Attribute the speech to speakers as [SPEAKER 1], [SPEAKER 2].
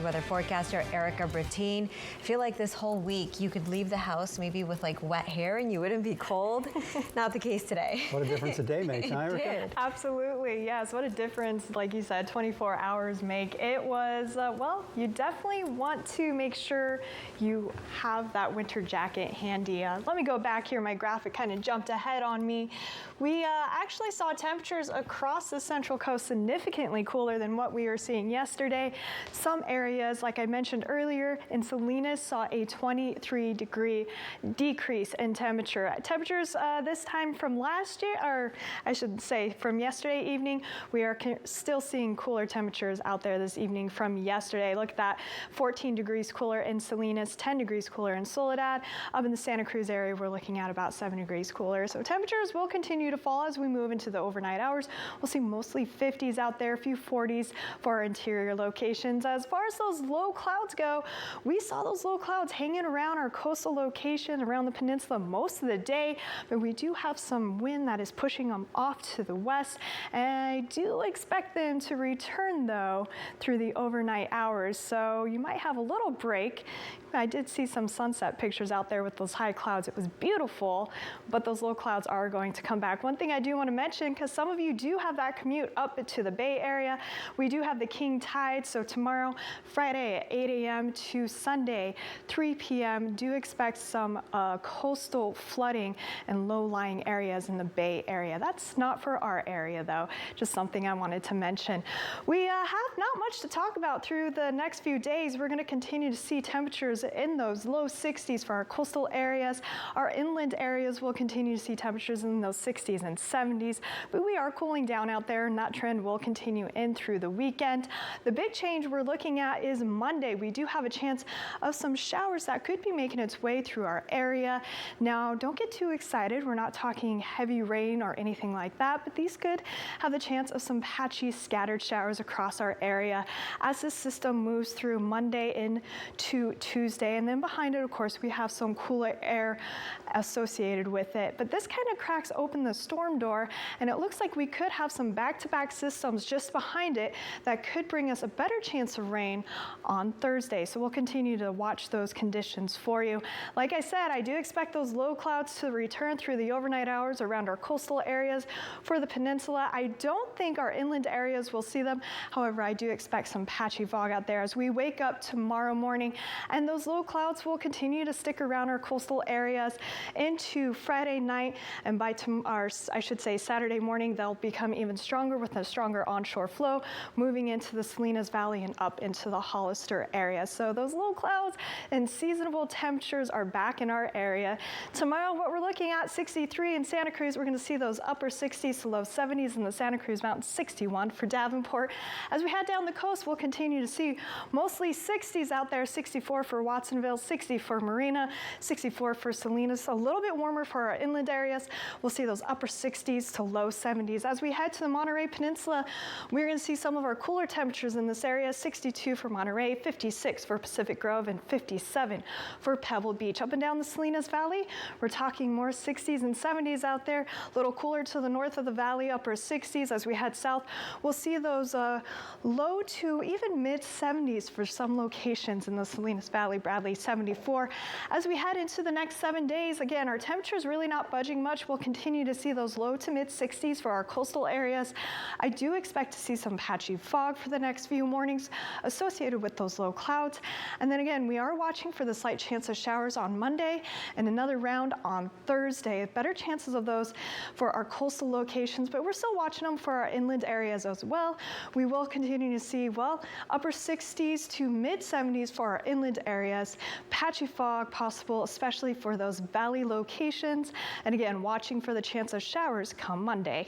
[SPEAKER 1] Weather forecaster ERIKA. I feel like this whole week you could leave the house maybe with like wet hair and you wouldn't be cold. Not the case today.
[SPEAKER 2] What a difference a day makes, huh, ERIKA?
[SPEAKER 3] Absolutely, yes. What a difference, like you said, 24 hours make. It was, well, you definitely want to make sure you have that winter jacket handy. Let me go back here. My graphic kind of jumped ahead on me. We actually saw temperatures across the Central Coast significantly cooler than what we were seeing yesterday. Some areas, like I mentioned earlier, in Salinas saw a 23-degree decrease in temperature. Temperatures this time from last year, or I should say from yesterday evening, we are still seeing cooler temperatures out there this evening from yesterday. Look at that, 14 degrees cooler in Salinas, 10 degrees cooler in Soledad. Up in the Santa Cruz area, we're looking at about 7 degrees cooler. So temperatures will continue to fall as we move into the overnight hours. We'll see mostly 50s out there, a few 40s for our interior locations. As far as those low clouds go, we saw those low clouds hanging around our coastal location, around the peninsula most of the day, but we do have some wind that is pushing them off to the west, and I do expect them to return though through the overnight hours, so you might have a little break. I did see some sunset pictures out there with those high clouds. It was beautiful, but those low clouds are going to come back. One thing I do want to mention, because some of you do have that commute up to the Bay Area, we do have the king tide, so tomorrow, Friday at 8 a.m. to Sunday, 3 p.m., do expect some coastal flooding in low-lying areas in the Bay Area. That's not for our area, though, just something I wanted to mention. We have not much to talk about through the next few days. We're going to continue to see temperatures in those low 60s for our coastal areas. Our inland areas will continue to see temperatures in those 60s and 70s, but we are cooling down out there, and that trend will continue in through the weekend. The big change we're looking at is Monday. We do have a chance of some showers that could be making its way through our area. Now, don't get too excited. We're not talking heavy rain or anything like that, but these could have the chance of some patchy scattered showers across our area as this system moves through Monday into Tuesday. And then behind it, of course, we have some cooler air associated with it. But this kind of cracks open the storm door, and it looks like we could have some back-to-back systems just behind it that could bring us a better chance of rain on Thursday. So we'll continue to watch those conditions for you. Like I said, I do expect those low clouds to return through the overnight hours around our coastal areas for the peninsula. I don't think our inland areas will see them. However, I do expect some patchy fog out there as we wake up tomorrow morning, and those low clouds will continue to stick around our coastal areas into Friday night, and by tomorrow, I should say Saturday morning, they'll become even stronger with a stronger onshore flow moving into the Salinas Valley and up into the Hollister area. So those low clouds and seasonable temperatures are back in our area. Tomorrow, what we're looking at, 63 in Santa Cruz. We're going to see those upper 60s to low 70s in the Santa Cruz Mountains, 61 for Davenport. As we head down the coast, we'll continue to see mostly 60s out there, 64 for Watsonville, 60 for Marina, 64 for Salinas, a little bit warmer for our inland areas. We'll see those upper 60s to low 70s. As we head to the Monterey Peninsula, we're going to see some of our cooler temperatures in this area, 62 for Monterey, 56 for Pacific Grove, and 57 for Pebble Beach. Up and down the Salinas Valley, we're talking more 60s and 70s out there, a little cooler to the north of the valley, upper 60s. As we head south, we'll see those low to even mid 70s for some locations in the Salinas Valley, Bradley 74. As we head into the next 7 days, again, our temperatures really not budging much. We'll continue to see those low to mid 60s for our coastal areas. I do expect to see some patchy fog for the next few mornings associated with those low clouds. And then again, we are watching for the slight chance of showers on Monday and another round on Thursday. Better chances of those for our coastal locations, but we're still watching them for our inland areas as well. We will continue to see, well, upper 60s to mid 70s for our inland areas. Patchy fog possible, especially for those valley locations. And again, watching for the chance of showers come Monday.